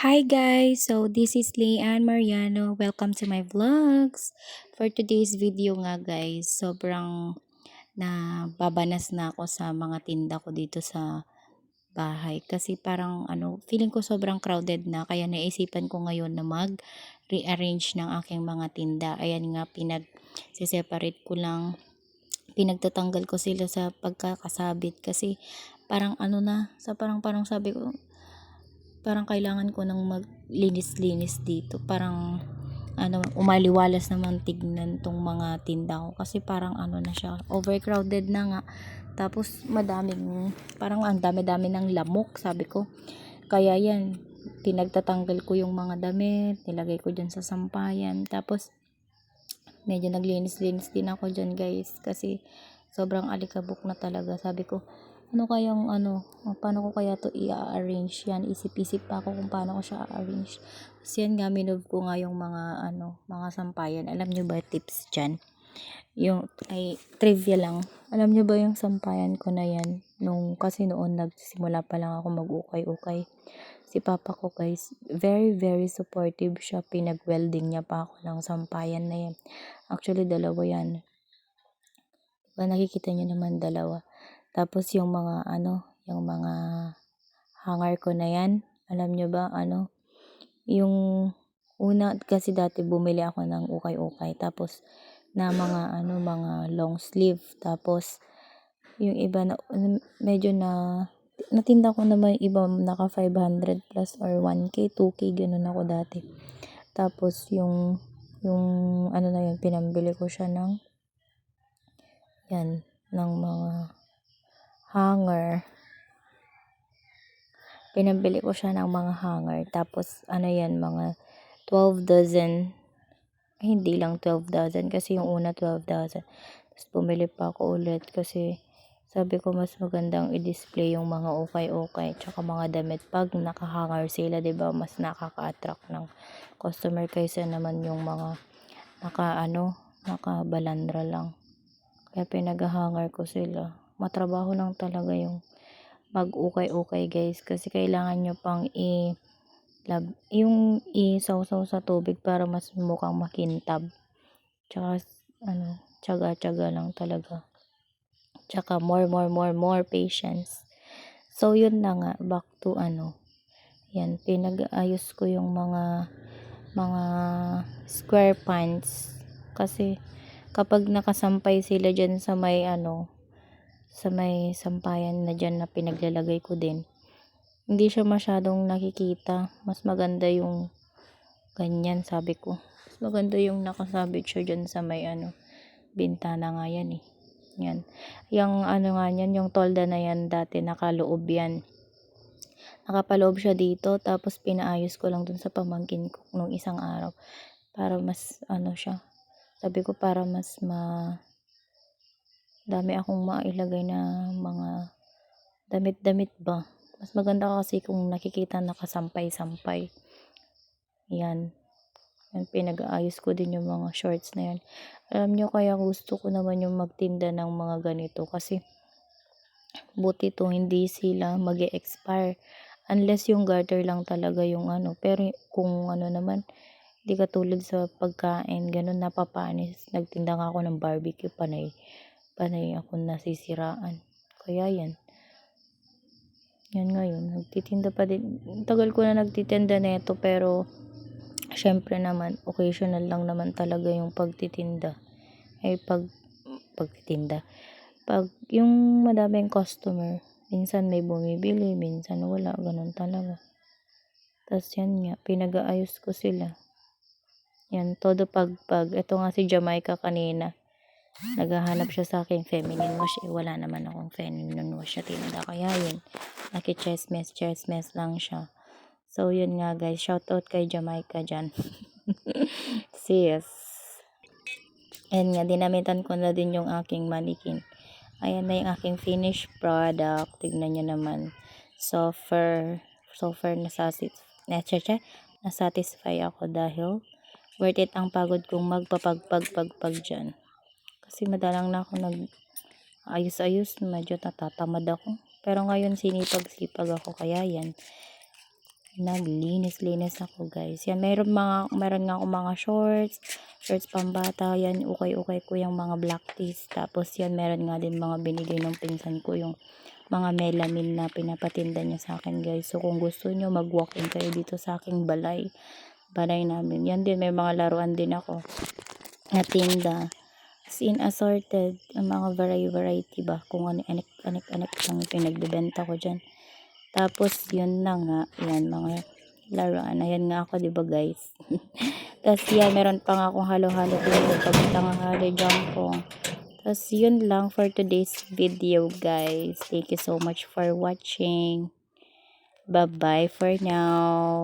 Hi guys! So this is Leanne Mariano. Welcome to my vlogs. For today's video nga guys, sobrang nababanas na ako sa mga tinda ko dito sa bahay. Kasi parang feeling ko sobrang crowded na. Kaya naisipan ko ngayon na mag-rearrange ng aking mga tinda. Ayan nga, separate ko lang. Pinagtatanggal ko sila sa pagkakasabit. Kasi parang parang sabi ko, parang kailangan ko ng maglinis-linis dito. Parang umaliwalas naman tignan tong mga tinda ko kasi parang na siya, overcrowded na nga. Tapos parang ang dami-dami ng lamok, sabi ko. Kaya yan, pinagtatanggal ko yung mga damit, nilagay ko dyan sa sampayan. Tapos medyo naglinis-linis din ako dyan guys kasi sobrang alikabok na talaga. Sabi ko, paano ko kaya to i-arrange yan? Isip-isip pa ako kung paano ko siya i-arrange. Kasi yan nga, minove ko nga yung mga sampayan. Alam nyo ba tips dyan? Trivia lang. Alam nyo ba yung sampayan ko na yan? Kasi noon nagsimula pa lang ako mag-ukay-ukay. Si papa ko guys, very very supportive siya. Pinag-welding niya pa ako ng sampayan na yan. Actually, dalawa yan. Diba, nakikita nyo naman dalawa. Tapos yung yung mga hanger ko na yan, alam nyo ba, yung una kasi dati bumili ako ng ukay-ukay, tapos mga long sleeve, tapos yung iba na, medyo natinda ko naman iba naka 500 plus or 1k, 2k, ganun ako dati. Tapos yung na yun, pinambili ko siya ng mga hanger. Pinabili ko siya ng mga hanger. Tapos, mga 12 dozen. Hindi lang 12 dozen kasi yung una 12,000. Tapos, bumili pa ako ulit kasi sabi ko mas magandang i-display yung mga ukay-ukay tsaka mga damit pag naka-hanger sila, 'di ba? Mas nakaka-attract ng customer kaysa naman yung mga nakabalandra lang. Kaya pinag-hanger ko sila. Matrabaho lang talaga yung mag-ukay-ukay guys kasi kailangan nyo pang isaw-saw sa tubig para mas mukhang makintab. Tsaka tiyaga-tiyaga lang talaga. Tsaka more patience. So yun na nga, back to yan, pinag-ayos ko yung mga square pants kasi kapag nakasampay sila dyan sa may sampayan na dyan na pinaglalagay ko din, hindi siya masyadong nakikita. Mas maganda yung ganyan, sabi ko. Mas maganda yung nakasabit siya dyan sa may bintana nga yan eh. Yan. Yung nga yan, yung tolda na yan dati nakaloob yan. Nakapaloob siya dito, tapos pinaayos ko lang dun sa pamangkin ko nung isang araw. Para mas siya. Sabi ko para mas dami akong mailagay na mga damit-damit ba. Mas maganda kasi kung nakikita nakasampay-sampay. Yan. Pinag-aayos ko din yung mga shorts na yan. Alam nyo, kaya gusto ko naman yung magtinda ng mga ganito kasi buti to hindi sila mag-e-expire unless yung garter lang talaga yung pero kung naman, hindi katulad sa pagkain, ganun napapanis. Nagtinda nga ako ng barbecue, panay ako nasisiraan. Kaya yan ngayon, nagtitinda pa din. Tagal ko na nagtitinda nito, pero syempre naman, occasional lang naman talaga yung pagtitinda. Pagtitinda. Pag yung madaming customer, minsan may bumibili, minsan wala, ganun talaga. Tapos yan nga, pinag-aayos ko sila. Yan, todo pagpag. Ito nga si Jamaica kanina. Naghahanap siya sa akin feminine wash. Wala naman akong feminine wash na tinda. Kaya yun, naki-chesmes lang siya. So yun nga guys, shout out kay Jamaica dyan. Sis. And nga, dinamitan ko na din yung aking mannequin. Ayan na yung aking finished product. Tignan nyo naman. So far nasatisfy ako dahil worth it ang pagod kong magpapagpag dyan. Kasi madalang na ako ayos-ayos, medyo natatamad ako. Pero ngayon sinipag-sipag ako, kaya yan. naglinis-linis ako guys. Yan, meron nga ako mga shorts pambata. Yan, ukay-ukay ko yung mga black tees. Tapos yan, meron nga din mga binigay ng pinsan ko, yung mga melamine na pinapatinda niya sa akin guys. So kung gusto nyo, mag-walk-in kayo dito sa aking balay namin. Yan din, may mga laruan din ako na tinda. As in, assorted. Ang mga variety ba. Kung anik ang pinagbebenta ko dyan. Tapos, yun na nga. Yan, mga laruan. Ayan nga ako, diba guys? Tapos, yan, meron pa nga akong halo-halo dito. Pagtanghali jampong. Tapos, yun lang for today's video, guys. Thank you so much for watching. Bye-bye for now.